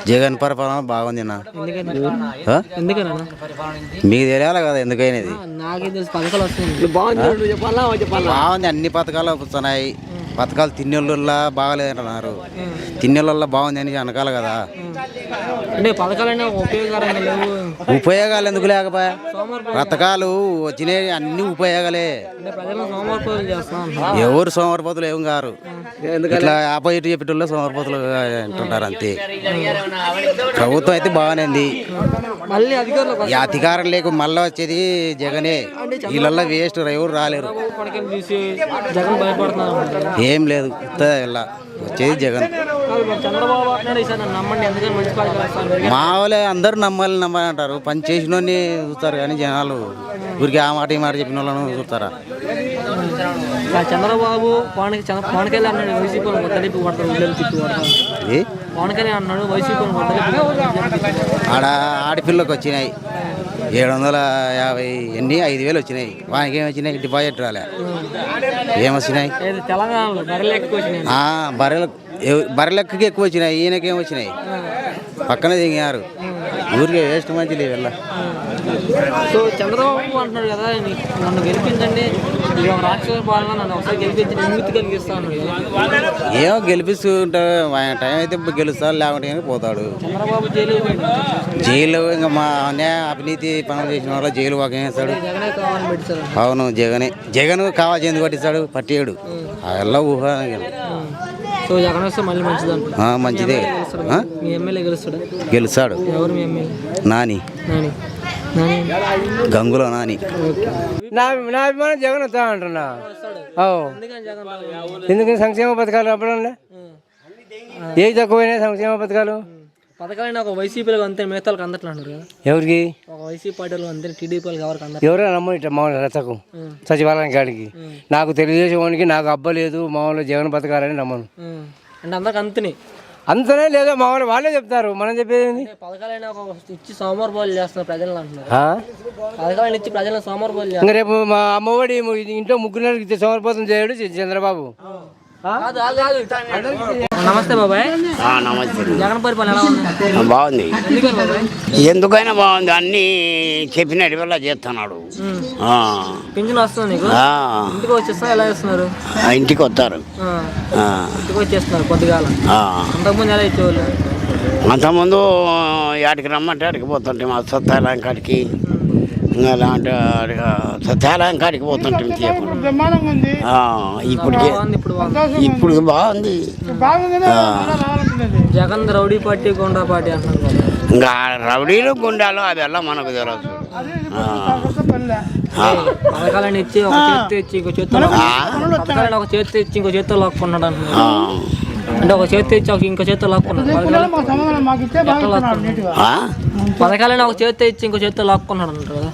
జగన్ పరిపాలన బాగుంది అన్న. మీకు తెలియాలి కదా ఎందుకైనది. బాగుంది, అన్ని పథకాలు వస్తున్నాయి. పథకాలు తిన్నెళ్ళల్లో బాగాలేదంటున్నారు, తిన్నెళ్ళల్లో బాగుంది అని అనకాలి కదా. ఉపయోగాలు ఎందుకు లేకపోయా, పథకాలు వచ్చినాయి అన్ని ఉపయోగాలే. ఎవరు సోమరిపోతులు ఏం గారు, ఇట్లా ఆపోజిట్ చెప్పేటోళ్ళు సోమరిపోతులు అంటుంటారు అంతే. ప్రభుత్వం అయితే బాగానే ఉంది. ఈ అధికారం లేకు మళ్ళీ వచ్చేది జగనే. వీళ్ళల్లో వేస్ట్, ఎవరు రాలేరు. ఏం లేదు, ఇలా వచ్చేది జగన్. మా వాళ్ళే అందరూ నమ్మాలి అంటారు. పని చేసిన చూస్తారు కానీ జనాలు ఊరికి ఆ మాట ఈ మాట చెప్పిన వాళ్ళను చూస్తారా. చంద్రబాబు పవన్ కళ్యాణ్ అన్నాడు వైసీపీ పవన్ కళ్యాణ్ అన్నాడు వైసీపీ ఆడ ఆడపిల్లకి వచ్చినాయి 750 ఎన్ని 5,000 వచ్చినాయి. వానికి ఏమి వచ్చినాయి, డిపాజిట్ రాలే. ఏమొచ్చినాయి తెలంగాణలో బర్రెలెక్కకి ఎక్కువ వచ్చినాయి, ఈయనకి ఏమి వచ్చినాయి. పక్కనే దిగారు, ఊరికే వేస్ట్ మంచి వెళ్ళ. సో చంద్రబాబు అంటున్నాడు కదా, నన్ను గెలిపించండి, రాక్షస పాలన నన్ను ఒకసారి గెలిపించి విముక్తి కలిగిస్తా అన్నాడు కదా. ఏమో గెలిపిస్తుంటాడు, ఆయన టైం అయితే గెలుస్తాడు, లేకుంటే కానీ పోతాడు. చంద్రబాబు జైలు ఇంకా మా అవినీతి పనులు చేసిన వాళ్ళు జైలు వాకి వేస్తాడు. అవును, జగన్ కావాల్సి ఎందుకు పట్టిస్తాడు, పట్టేయడు. అలా ఊహ. సో జగన్ వస్తే మళ్ళీ మంచిదే. మీ ఎమ్మెల్యే గెలుస్తాడు. ఎవరు మీ ఎమ్మెల్యే? నాని, గంగులో నాని. నా అభిమానం జగన్ వస్తా అంటున్నా. ఎందుకని సంక్షేమ పథకాలు అప్పుడు ఏది తక్కువైనా సంక్షేమ పథకాలు ఒక వైసీపీలో అంతే, మిగతాలకు అందట్లు అంటారు కదా. ఎవరికి? ఒక వైసీపీ పార్టీలో అంతే, టీడీపీ ఎవరికి అందరు. ఎవరైనా నమ్మని మామూలు రథకు సచివాలయం కాడికి. నాకు తెలుగుదేశం వానికి నాకు అబ్బలేదు, మామూలు జగన్ పథకాలని నమ్మను. అంటే అందరికి అంతనే లేదా మామూలు వాళ్ళే చెప్తారు, మనం చెప్పేది. పథకాలైనా ఇచ్చి సోమవారం చేస్తున్నారు ప్రజలను అంటున్నారు. పథకాలను ఇచ్చి ప్రజలను సోమవారం. ఇంకా రేపు మా అమ్మఒడి ఇంట్లో ముగ్గురు సోమరిపోతం చేయడు చంద్రబాబు. నమస్తే బాబాయ్. నమస్తే. జగన్ పరిపాలన ఎలా ఉంది? బాగుంది, ఎందుకైనా బాగుంది. అన్ని చెప్పినట్టు వల్ల చేస్తున్నాడు. పింఛన్ వస్తుంది నీకు? ఇంటికి వచ్చేస్తా ఎలా చేస్తున్నారు? ఇంటికి వస్తారు, ఇంటికి వచ్చేస్తున్నారు కొద్దిగాల. అంతకుముందు ఎలా ఇచ్చేవాళ్ళు? అంతకుముందు వాటికి రమ్మంటే అడిగి పోతుంటే మా సత్యాలయం కాడికి, ఇంకా అలాంటి సత్యాలయం కాడికి పోతుంటే ఇప్పుడు బాగుంది. జగన్ రౌడీ పార్టీ గుండా పార్టీ అంటున్నారు. ఇంకా రౌడీలు గుండాలు అదెల్లా మనకు తెలుసు. పథకాలను ఇచ్చి ఒక చేతి ఇచ్చి ఇంకో చేతిలో, పథకాలను ఒక చేతి ఇచ్చి ఇంకో చేతితో లాక్కున్నాడు అంటున్నారు. అంటే ఒక చేతి ఇచ్చి ఇంకో చేతితో లాక్కున్నాడు. పథకాలను ఒక చేతి ఇచ్చి ఇంకో చేతితో లాక్కున్నాడు అంటారు కదా.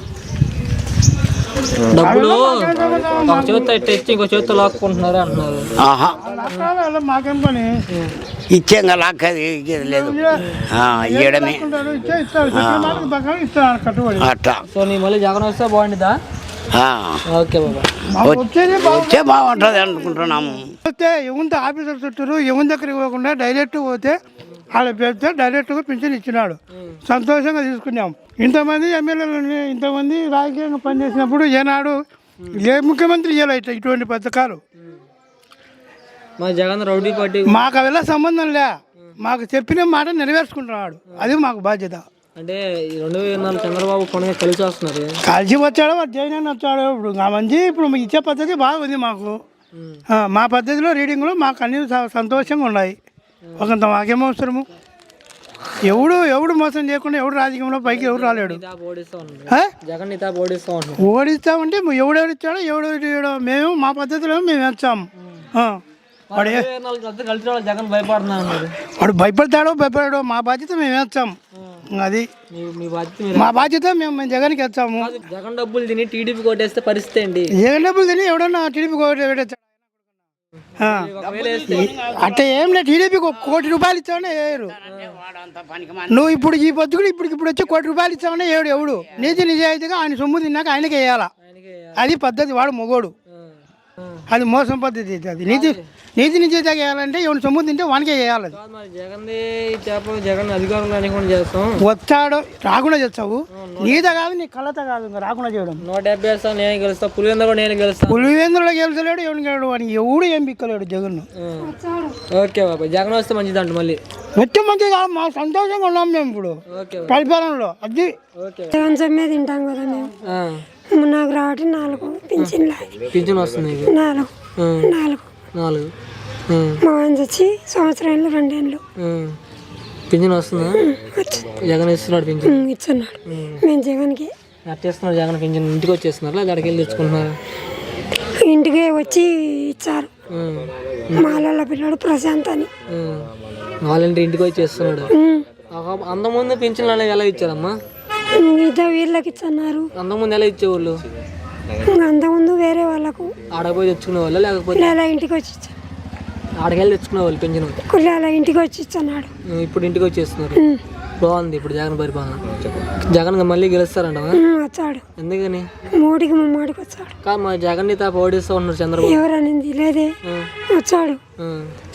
డబ్బులు ఒక చేతితో ఇచ్చి ఇంకో చేతితో లాక్కుంటున్నారు అంటున్నారు. ఇచ్చేంగా లాక్కది లేదు, ఇవ్వడమే అట్లా. సో నీ మళ్ళీ జగన్ వస్తే బాగుంటుందా? ఓకే బాబా, వచ్చే బాగుంటుంది అనుకుంటున్నాము. వస్తే ఏముంది ఆఫీసర్ చుట్టూరు ఏముంది దగ్గరికి పోకుండా డైరెక్ట్ పోతే వాళ్ళ పెడితే డైరెక్ట్గా పింఛన్ ఇచ్చినాడు, సంతోషంగా తీసుకున్నాం. ఇంతమంది ఎమ్మెల్యేలు ఇంతమంది రాజకీయంగా పనిచేసినప్పుడు ఏనాడు ఏ ముఖ్యమంత్రి ఇవ్వాలి ఇటువంటి పథకాలు. మా జగన్ రౌడీ పార్టీ మాకు అವೆಲ್ಲ సంబంధం లే, మాకు చెప్పిన మాట నెరవేర్చుకుంటున్నాడు, అది మాకు బాధ్యత. అంటే 2024 చంద్రబాబు కొనగా కలిసి వస్తున్నారు. కలిసి వచ్చాడో జైన్ వచ్చాడో ఇప్పుడు మంచి ఇప్పుడు ఇచ్చే పద్ధతి బాగుంది మాకు. మా పద్ధతిలో రీడింగ్లో మాకు అన్ని సంతోషంగా ఉన్నాయి. ఒకంత మాకేమో అవసరము. ఎవడు మోసం చేయకుండా ఎవడు రాజకీయంలో పైకి ఎవరు రాలేడు. ఓడిస్తామంటే ఎవడెవడిచ్చాడో ఎవడెవడో మేము మా పద్ధతిలో మేము వేస్తాము. వాడు భయపడతాడో మా బాధ్యత మేము వేస్తాం. అది మా బాధ్యత, మేము జగన్కి వేస్తాము. జగన్ డబ్బులు తిని టీడీపీ కొట్టేస్తే పరిస్థితి ఏంటి? జగన్ డబ్బులు తిని ఎవడన్నా టీడీపీ కొట్టేస్తాడు అంటే ఏం లేదు. టీడీపీకి ₹1 కోటి ఇచ్చామన్నా వేయరు. నువ్వు ఇప్పుడు ఈ పొద్దుకు ఇప్పుడు వచ్చి ₹1 కోటి ఇచ్చామన్నా ఎవడు నీతి నిజాయితీగా ఆయన సొమ్ము తిన్నాక ఆయనకి వేయాలా, అది పద్ధతి. వాడు మొగోడు. అది మోసం పద్ధతి అయితే అది నీతి నిజేత చేయాలంటే ఎవరి సొమ్ము తింటే వానికే చేయాలి అది. కాదు మరి జగన్ అధికారంలో అనుకోని చేస్తాం. వచ్చాడు రాకుండా చేస్తావు, నీత కాదు నీ కళ్ళత కాదు, ఇంకా రాకుండా చేయడం. 170 వేస్తాను, నేనే గెలుస్తా. పులివెందులు కూడా నేనే గెలుస్తా. పులివెందులో గెలిచలేడు, ఎవరిని గెలడు, వానికి ఎవడు ఏం పిక్కలేడు జగన్. ఓకే బాబాయ్, జగన్ వస్తే మంచిదంట మళ్ళీ. మొత్తం మంచిగా మా సంతోషంగా ఉన్నాం మేము ఇప్పుడు ఓకే పరిపాలనలో. అది ఓకే. జగన్ సమ్మె తింటాం కదా మేము. నాకు రావటం 4 పింఛన్లు. పింఛన్ వస్తుంది 4 మా ఆయన వచ్చి సంవత్సరంలో 2 ఏళ్ళు పింఛన్ వస్తుందా? జగన్ ఇస్తున్నాడు పింఛన్. ఇస్తున్నాడు. మేము జగన్కి చేస్తున్నాడు. జగన్ పింఛన్ ఇంటికి వచ్చేస్తున్నారు, లేదా అక్కడికి వెళ్ళి తెచ్చుకుంటున్నారు? ఇంటికి వచ్చి ఇచ్చారు. మాల పిల్లడు ప్రశాంత్ అని వాళ్ళంటే ఇంటికి వచ్చి చేస్తున్నాడు. అంతకుముందు పింఛన్లు అనేవి ఎలా ఇచ్చారమ్మా? ఇదో వీళ్ళకి ఇచ్చన్నారు. అంతకుముందు ఎలా ఇచ్చేవాళ్ళు? అంతకుముందు వేరే వాళ్ళకు ఆడపోయి తెచ్చుకునే వాళ్ళు, లేకపోతే అలా ఇంటికి వచ్చి ఇచ్చారు. ఆడకెళ్ళి తెచ్చుకునే వాళ్ళు పింఛన్. అలా ఇంటికి వచ్చి ఇస్తున్నాడు. ఇప్పుడు ఇంటికి వచ్చేస్తున్నారు. బాగుంది ఇప్పుడు జగన్ పరిపాలన. జగన్ మళ్ళీ గెలుస్తారంట. వచ్చాడు. ఎందుకని? 3కి 3 వచ్చాడు. కాదు మా జగన్ తాప ఓడిస్తా ఉన్నారు చంద్రబాబు. ఎవరనింది లేదే, వచ్చాడు.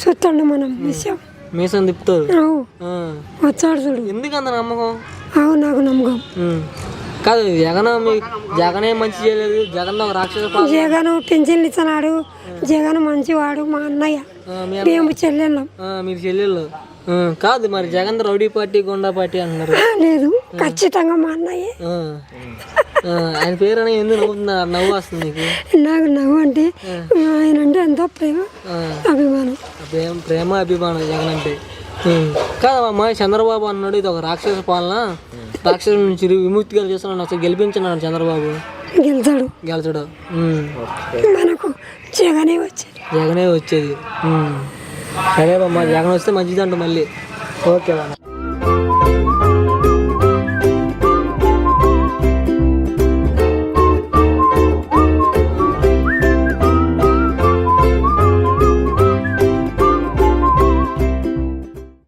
చూస్తాడు మనం విషయం మీసం తిప్పుతారు. వచ్చాడు చూడు. ఎందుకు అంత నమ్మకం? నాకు నమ్మకం కాదు. జగనే మంచి చేయలేదు. జగన్ ఒక రాక్షస. జగన్ పింఛన్లు ఇస్తున్నాడు. జగన్ మంచివాడు. మా అన్నయ్య మేము చెల్లెళ్ళం. మీరు చెల్లెళ్ళు కాదు. మరి జగన్ రౌడీ పార్టీ గుండా పార్టీ అంటున్నారు. లేదు, ఖచ్చితంగా మా అన్నయ్య. ఆయన పేరు అని ఎందుకు నవ్వుతుందా? నవ్వు వస్తుంది నీకు? నాకు నవ్వు అంటే ఆయన అంటే ఎంతో ప్రేమ అభిమానం. ప్రేమ అభిమానం జగన్ అంటే. కాదమ్మా, చంద్రబాబు అన్నాడు ఇది ఒక రాక్షస పాలన, రాక్షసు నుంచి విముక్తిగా చేస్తున్నాడు, అసలు గెలిపించినాడు చంద్రబాబు. గెలిచాడు. మనకు జగనే వచ్చేది. సరే అమ్మా, జగన్ వస్తే మంచిదంట మళ్ళీ. ఓకే.